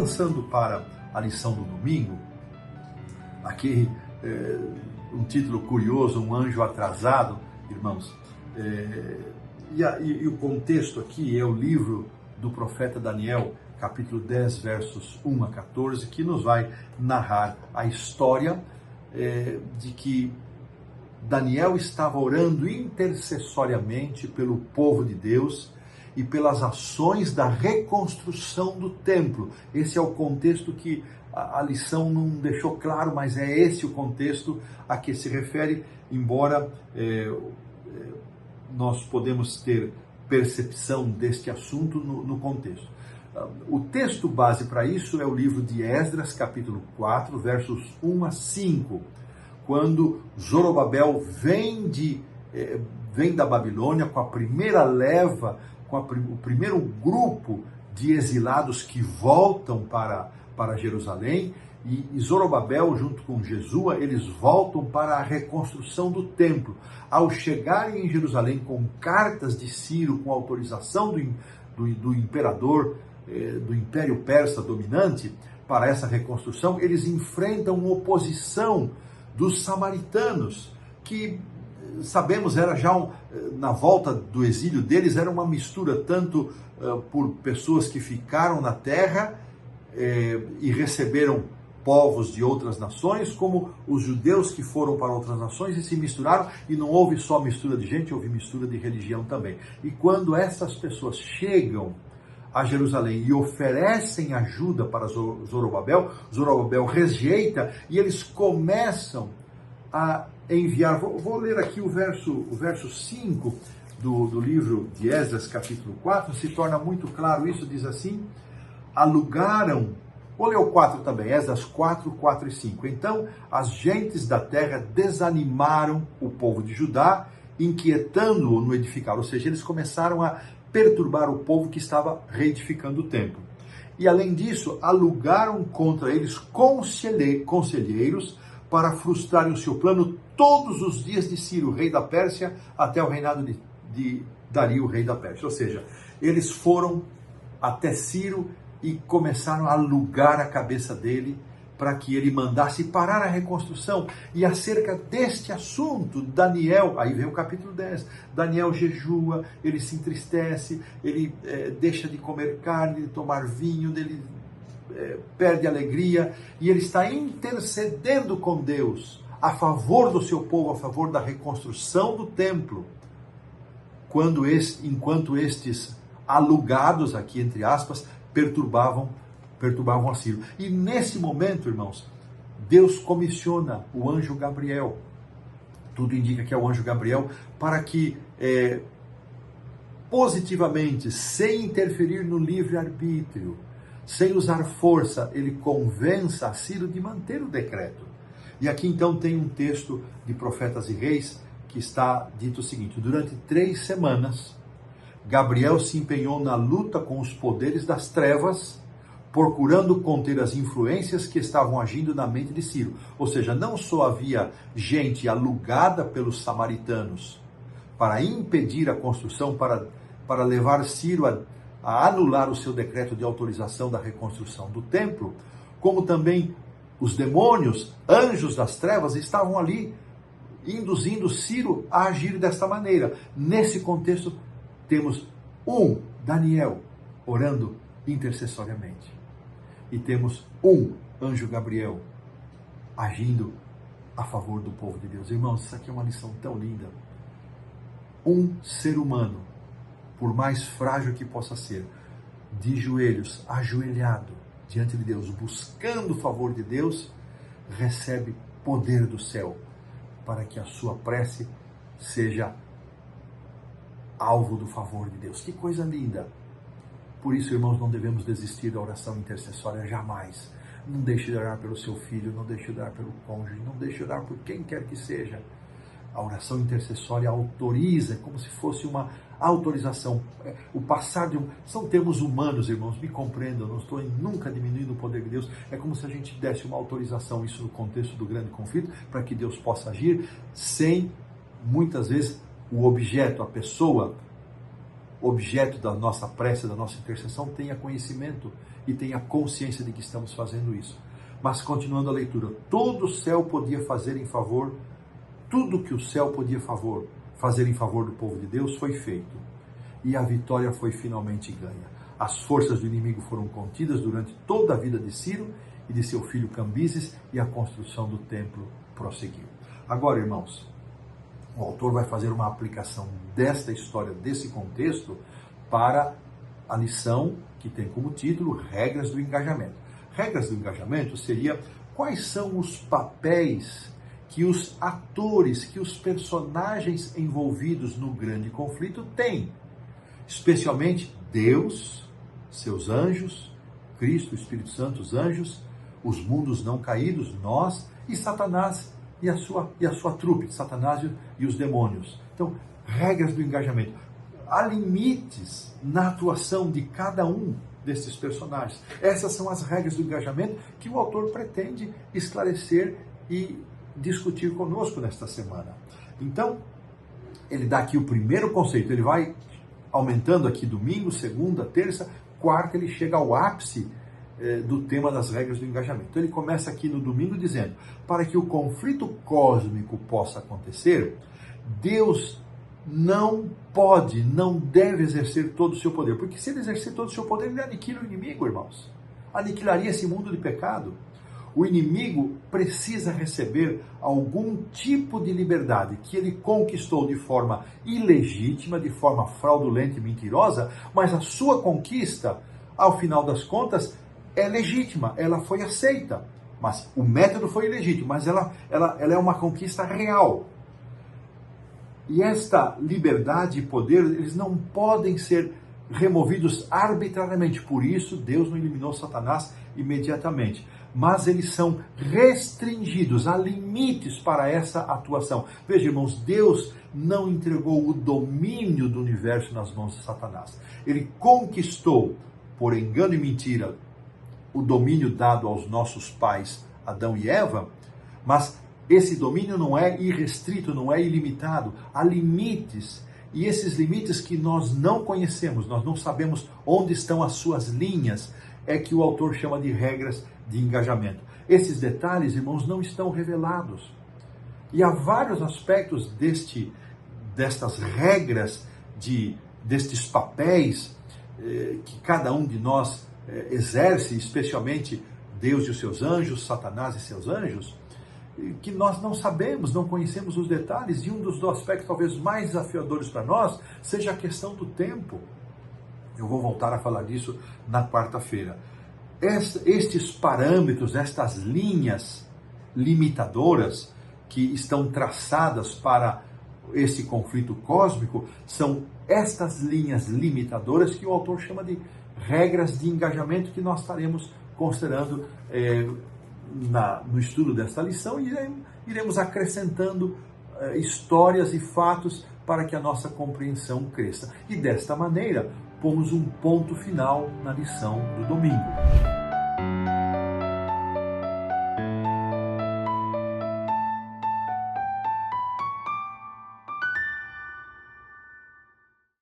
avançando para a lição do domingo, aqui um título curioso, um anjo atrasado, irmãos, e o contexto aqui é o livro do profeta Daniel, capítulo 10, versos 1 a 14, que nos vai narrar a história de que Daniel estava orando intercessoriamente pelo povo de Deus e pelas ações da reconstrução do templo. Esse é o contexto que a lição não deixou claro, mas é esse o contexto a que se refere, embora nós podemos ter percepção deste assunto no contexto. O texto base para isso é o livro de Esdras, capítulo 4, versos 1 a 5, quando Zorobabel vem da Babilônia com a primeira leva, o primeiro grupo de exilados que voltam para Jerusalém, e Zorobabel, junto com Jesua, eles voltam para a reconstrução do templo. Ao chegarem em Jerusalém com cartas de Ciro, com autorização do imperador, do Império Persa dominante, para essa reconstrução, eles enfrentam oposição dos samaritanos, que sabemos era já na volta do exílio deles, era uma mistura tanto por pessoas que ficaram na terra e receberam povos de outras nações, como os judeus que foram para outras nações e se misturaram, e não houve só mistura de gente, houve mistura de religião também. E quando essas pessoas chegam a Jerusalém e oferecem ajuda para Zorobabel, Zorobabel rejeita e eles começam a enviar. Vou ler aqui o verso 5 do livro de Esdras, capítulo 4, se torna muito claro isso, diz assim: alugaram, vou ler o 4 também, Esdras 4, 4 e 5. Então as gentes da terra desanimaram o povo de Judá, inquietando-o no edificar, ou seja, eles começaram a perturbar o povo que estava reedificando o templo. E além disso, alugaram contra eles conselheiros para frustrarem o seu plano todos os dias de Ciro, rei da Pérsia, até o reinado de Dario, rei da Pérsia. Ou seja, eles foram até Ciro e começaram a alugar a cabeça dele para que ele mandasse parar a reconstrução. E acerca deste assunto, Daniel, aí vem o capítulo 10, Daniel jejua, ele se entristece, ele deixa de comer carne, de tomar vinho, ele perde a alegria, e ele está intercedendo com Deus a favor do seu povo, a favor da reconstrução do templo, enquanto estes alugados, aqui entre aspas, perturbavam a Ciro. E nesse momento, irmãos, Deus comissiona o anjo Gabriel. Tudo indica que é o anjo Gabriel para que positivamente, sem interferir no livre-arbítrio, sem usar força, ele convença a Ciro de manter o decreto. E aqui então tem um texto de Profetas e Reis que está dito o seguinte: durante 3 semanas, Gabriel se empenhou na luta com os poderes das trevas, procurando conter as influências que estavam agindo na mente de Ciro. Ou seja, não só havia gente alugada pelos samaritanos para impedir a construção, para levar Ciro a anular o seu decreto de autorização da reconstrução do templo, como também os demônios, anjos das trevas, estavam ali induzindo Ciro a agir desta maneira. Nesse contexto, temos Daniel orando intercessoriamente. E temos anjo Gabriel agindo a favor do povo de Deus. Irmãos, isso aqui é uma lição tão linda. Um ser humano, por mais frágil que possa ser, de joelhos, ajoelhado diante de Deus, buscando o favor de Deus, recebe poder do céu para que a sua prece seja alvo do favor de Deus. Que coisa linda! Por isso, irmãos, não devemos desistir da oração intercessória jamais. Não deixe de orar pelo seu filho, não deixe de orar pelo cônjuge, não deixe de orar por quem quer que seja. A oração intercessória autoriza, como se fosse uma autorização. O passar de são termos humanos, irmãos, me compreendam, não estou nunca diminuindo o poder de Deus. É como se a gente desse uma autorização, isso no contexto do grande conflito, para que Deus possa agir, sem, muitas vezes, o objeto, a pessoa, objeto da nossa prece, da nossa intercessão, tenha conhecimento e tenha consciência de que estamos fazendo isso. Mas continuando a leitura, todo o céu podia fazer em favor, tudo que o céu podia fazer em favor do povo de Deus foi feito. E a vitória foi finalmente ganha. As forças do inimigo foram contidas durante toda a vida de Ciro e de seu filho Cambises, e a construção do templo prosseguiu. Agora, irmãos, o autor vai fazer uma aplicação desta história, desse contexto, para a lição que tem como título Regras do Engajamento. Regras do engajamento seria quais são os papéis que os atores, que os personagens envolvidos no grande conflito têm. Especialmente Deus, seus anjos, Cristo, o Espírito Santo, os anjos, os mundos não caídos, nós, e Satanás e a sua trupe, Satanás e os demônios. Então, regras do engajamento. Há limites na atuação de cada um desses personagens. Essas são as regras do engajamento que o autor pretende esclarecer e discutir conosco nesta semana. Então, ele dá aqui o primeiro conceito, ele vai aumentando aqui domingo, segunda, terça, quarta, ele chega ao ápice do tema das regras do engajamento. Então ele começa aqui no domingo dizendo, para que o conflito cósmico possa acontecer, Deus não pode, não deve exercer todo o seu poder, porque se ele exercer todo o seu poder, ele aniquila o inimigo, irmãos. Aniquilaria esse mundo de pecado. O inimigo precisa receber algum tipo de liberdade que ele conquistou de forma ilegítima, de forma fraudulenta e mentirosa, mas a sua conquista, ao final das contas, é legítima, ela foi aceita. Mas o método foi ilegítimo, mas ela é uma conquista real. E esta liberdade e poder, eles não podem ser removidos arbitrariamente. Por isso, Deus não eliminou Satanás imediatamente. Mas eles são restringidos, há limites para essa atuação. Veja, irmãos, Deus não entregou o domínio do universo nas mãos de Satanás. Ele conquistou, por engano e mentira, o domínio dado aos nossos pais, Adão e Eva, mas esse domínio não é irrestrito, não é ilimitado. Há limites, e esses limites que nós não conhecemos, nós não sabemos onde estão as suas linhas, é que o autor chama de regras de engajamento. Esses detalhes, irmãos, não estão revelados. E há vários aspectos destas regras, destes papéis que cada um de nós exerce, especialmente Deus e os seus anjos, Satanás e seus anjos, que nós não sabemos, não conhecemos os detalhes, e um dos aspectos talvez mais desafiadores para nós seja a questão do tempo. Eu vou voltar a falar disso na quarta-feira. Estes parâmetros, estas linhas limitadoras que estão traçadas para esse conflito cósmico, são estas linhas limitadoras que o autor chama de regras de engajamento, que nós estaremos considerando no estudo desta lição, e iremos acrescentando histórias e fatos para que a nossa compreensão cresça. E desta maneira, pomos um ponto final na lição do domingo.